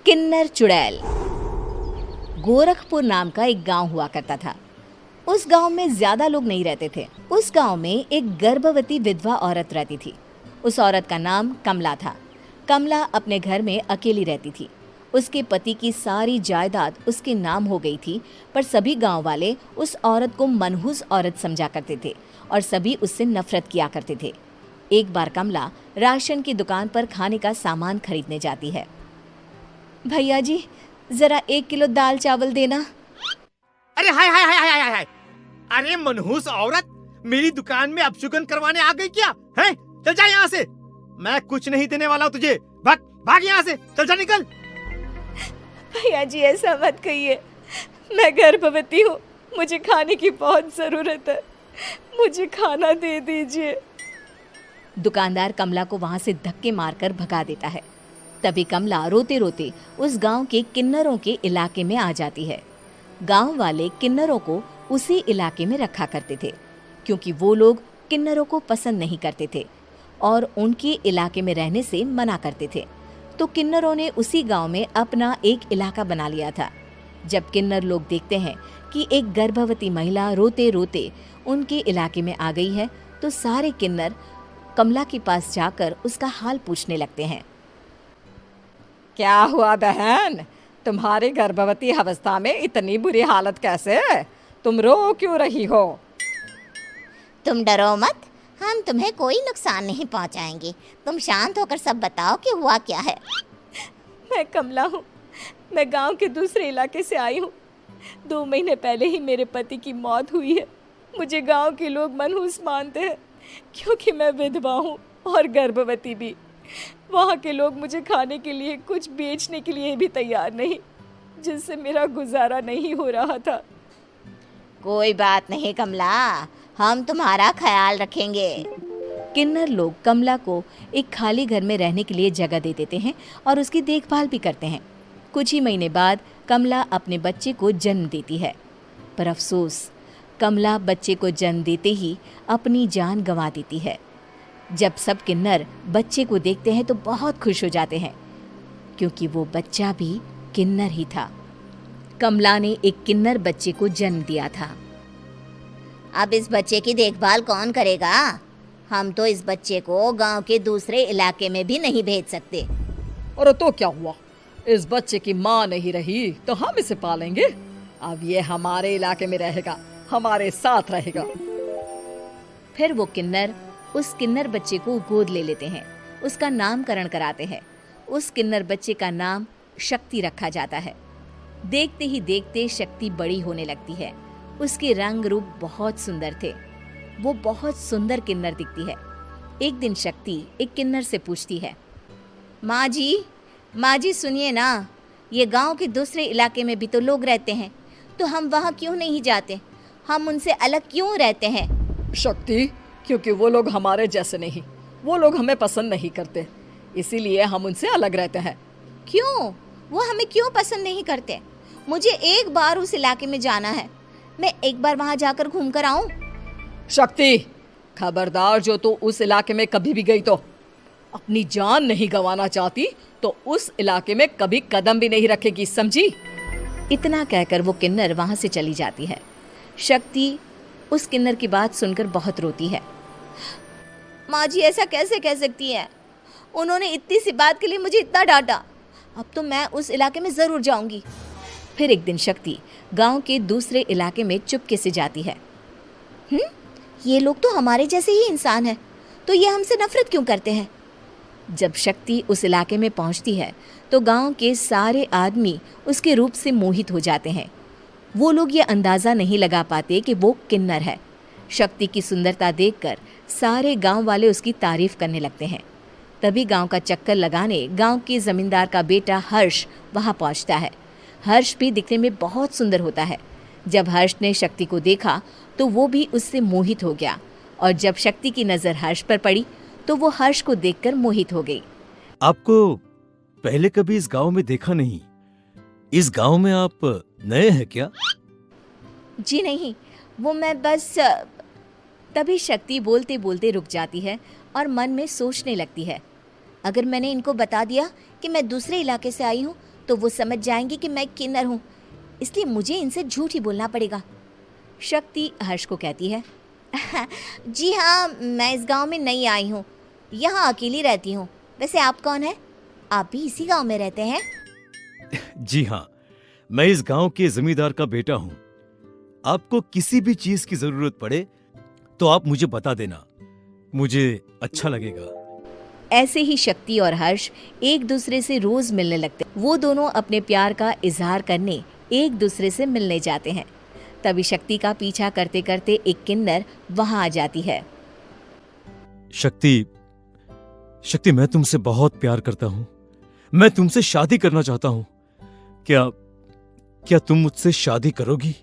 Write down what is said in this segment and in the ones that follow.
किन्नर चुड़ैल। गोरखपुर नाम का एक गांव हुआ करता था। उस गांव में ज्यादा लोग नहीं रहते थे। उस गांव में एक गर्भवती विधवा औरत रहती थी। उस औरत का नाम कमला था। कमला अपने घर में अकेली रहती थी। उसके पति की सारी जायदाद उसके नाम हो गई थी, पर सभी गांव वाले उस औरत को मनहूस औरत समझा करते थे और सभी उससे नफरत किया करते थे। एक बार कमला राशन की दुकान पर खाने का सामान खरीदने जाती है। भैया जी, जरा 1 किलो दाल चावल देना। अरे हाय हाय हाय हाय हाय हाय! अरे मनहूस औरत, मेरी दुकान में अपशुगन करवाने आ गई क्या? हैं? चल जा यहाँ से। मैं कुछ नहीं देने वाला हूँ तुझे। भाग भाग यहाँ से, चल जा, निकल। भैया जी, ऐसा मत कहिए। मैं गर्भवती हूँ, मुझे खाने की बहुत जरूरत है। मुझे खाना दे दीजिए। दुकानदार कमला को वहां से धक्के मारकर भगा देता है। तभी कमला रोते रोते उस गांव के किन्नरों के इलाके में आ जाती है। गांव वाले किन्नरों को उसी इलाके में रखा करते थे, क्योंकि वो लोग किन्नरों को पसंद नहीं करते थे और उनके इलाके में रहने से मना करते थे। तो किन्नरों ने उसी गांव में अपना एक इलाका बना लिया था। जब किन्नर लोग देखते हैं कि एक गर्भवती महिला रोते रोते उनके इलाके में आ गई है, तो सारे किन्नर कमला के पास जाकर उसका हाल पूछने लगते हैं। क्या हुआ बहन, तुम्हारी गर्भवती अवस्था में इतनी बुरी हालत कैसे है? तुम रो क्यों रही हो? तुम डरो मत, हम तुम्हें कोई नुकसान नहीं पहुंचाएंगे। तुम शांत होकर सब बताओ कि हुआ क्या है। मैं कमला हूँ। मैं गांव के दूसरे इलाके से आई हूँ। 2 महीने पहले ही मेरे पति की मौत हुई है। मुझे गांव के लोग मनहूस मानते हैं, क्योंकि मैं विधवा हूँ और गर्भवती भी। वहाँ के लोग मुझे खाने के लिए कुछ बेचने के लिए भी तैयार नहीं, जिससे मेरा गुजारा नहीं हो रहा था। कोई बात नहीं कमला, हम तुम्हारा ख्याल रखेंगे। किन्नर लोग कमला को एक खाली घर में रहने के लिए जगह दे देते हैं और उसकी देखभाल भी करते हैं। कुछ ही महीने बाद कमला अपने बच्चे को जन्म देती है, पर अफसोस, कमला बच्चे को जन्म देते ही अपनी जान गंवा देती है। जब सब किन्नर बच्चे को देखते हैं तो बहुत खुश हो जाते हैं, क्योंकि वो बच्चा भी किन्नर ही था। कमला ने एक किन्नर बच्चे को जन्म दिया था। अब इस बच्चे की देखभाल कौन करेगा? हम तो इस बच्चे को गांव के दूसरे इलाके में भी नहीं भेज सकते। और तो क्या हुआ, इस बच्चे की माँ नहीं रही तो हम इसे पालेंगे। अब ये हमारे इलाके में रहेगा, हमारे साथ रहेगा। फिर वो किन्नर उस किन्नर बच्चे को गोद ले लेते हैं, उसका नामकरण कराते हैं। उस किन्नर बच्चे का नाम शक्ति रखा जाता है। देखते ही देखते शक्ति बड़ी होने लगती है। उसके रंग रूप बहुत सुंदर थे। वो बहुत सुंदर किन्नर दिखती है। एक दिन शक्ति एक किन्नर से पूछती है, माँ जी सुनिए ना, ये गांव के दूसरे इलाके में भी तो लोग रहते हैं, तो हम वहाँ क्यों नहीं जाते? हम उनसे अलग क्यों रहते हैं? शक्ति, क्योंकि वो लोग हमारे जैसे नहीं, वो लोग हमें पसंद नहीं करते, इसीलिए हम उनसे अलग रहते हैं। क्यों? वो हमें क्यों पसंद नहीं करते? मुझे एक बार उस इलाके में जाना है। मैं एक बार वहाँ जाकर घूम कर आऊँ। शक्ति, खबरदार, जो तू उस इलाके में कभी भी गई तो अपनी जान नहीं गंवाना चाहती तो उस इलाके में कभी कदम भी नहीं रखेगी, समझी? इतना कहकर वो किन्नर वहाँ से चली जाती है। शक्ति उस किन्नर की बात सुनकर बहुत रोती है। माँ जी, ऐसा कैसे कह सकती हैं? उन्होंने इतनी सी बात के लिए मुझे इतना डांटा। अब तो मैं उस इलाके में ज़रूर जाऊंगी। फिर एक दिन शक्ति गांव के दूसरे इलाके में चुपके से जाती है। ये लोग तो हमारे जैसे ही इंसान हैं, तो ये हमसे नफरत क्यों करते हैं? जब शक्ति उस इलाके में पहुंचती है तो गांव के सारे आदमी उसके रूप से मोहित हो जाते हैं। वो लोग ये अंदाज़ा नहीं लगा पाते कि वो किन्नर है। शक्ति की सुंदरता देखकर सारे गांव वाले उसकी तारीफ करने लगते हैं। तभी गांव का चक्कर लगाने गांव के जमींदार का बेटा हर्ष वहां पहुंचता है। हर्ष भी दिखने में बहुत सुंदर होता है। जब हर्ष ने शक्ति को देखा तो वो भी उससे मोहित हो गया, और जब शक्ति की नज़र हर्ष पर पड़ी तो वो हर्ष को देखकर मोहित हो गई। आपको पहले कभी इस गांव में देखा नहीं। इस गांव में आप नए हैं क्या? जी नहीं, वो मैं बस। तभी शक्ति बोलते बोलते रुक जाती है और मन में सोचने लगती है, अगर मैंने इनको बता दिया कि मैं दूसरे इलाके से आई हूँ तो वो समझ जाएंगे कि मैं किन्नर हूँ, इसलिए मुझे इनसे झूठ ही बोलना पड़ेगा। शक्ति हर्ष को कहती है, जी हाँ, मैं इस गांव में नई आई हूँ, यहाँ अकेली रहती हूँ। वैसे आप कौन है? आप भी इसी गांव में रहते हैं? जी हाँ, मैं इस गांव के जमींदार का बेटा हूँ। आपको किसी भी चीज की जरूरत पड़े तो आप मुझे बता देना, मुझे अच्छा लगेगा। ऐसे ही शक्ति और हर्ष एक दूसरे से रोज मिलने लगते। वो दोनों अपने प्यार का इजहार करने एक दूसरे से मिलने जाते हैं। तभी शक्ति का पीछा करते करते एक किन्नर वहां आ जाती है। शक्ति, मैं तुमसे बहुत प्यार करता हूँ। मैं तुमसे शादी करना चाहता हूँ। क्या तुम मुझसे शादी करोगी?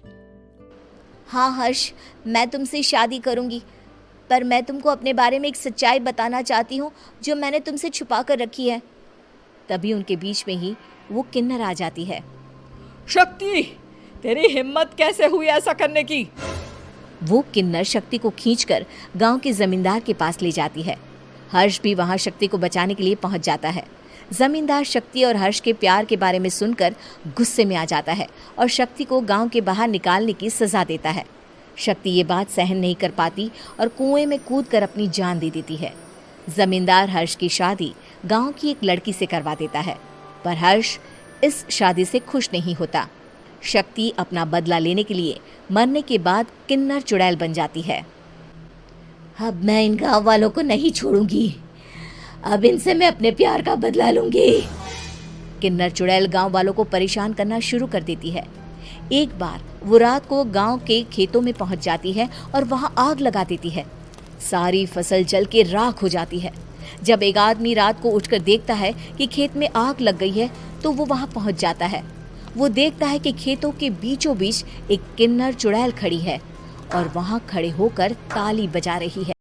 हाँ हर्ष, मैं तुमसे शादी करूँगी, पर मैं तुमको अपने बारे में एक सच्चाई बताना चाहती हूँ जो मैंने तुमसे छुपा कर रखी है। तभी उनके बीच में ही वो किन्नर आ जाती है। शक्ति, तेरी हिम्मत कैसे हुई ऐसा करने की? वो किन्नर शक्ति को खींचकर गांव के जमींदार के पास ले जाती है। हर्ष भी वहां शक्ति को बचाने के लिए पहुंच जाता है। जमींदार शक्ति और हर्ष के प्यार के बारे में सुनकर गुस्से में आ जाता है और शक्ति को गांव के बाहर निकालने की सजा देता है। शक्ति ये बात सहन नहीं कर पाती और कुएं में कूदकर अपनी जान दे देती है। जमींदार हर्ष की शादी गांव की एक लड़की से करवा देता है, पर हर्ष इस शादी से खुश नहीं होता। शक्ति अपना बदला लेने के लिए मरने के बाद किन्नर चुड़ैल बन जाती है। अब मैं इन गाँव वालों को नहीं छोड़ूंगी, अब इनसे मैं अपने प्यार का बदला लूंगी। किन्नर चुड़ैल गांव वालों को परेशान करना शुरू कर देती है। एक बार वो रात को गांव के खेतों में पहुंच जाती है और वहां आग लगा देती है। सारी फसल जल के राख हो जाती है। जब एक आदमी रात को उठकर देखता है कि खेत में आग लग गई है तो वो वहां पहुंच जाता है। वो देखता है कि खेतों के बीचों बीच एक किन्नर चुड़ैल खड़ी है और वहां खड़े होकर ताली बजा रही है।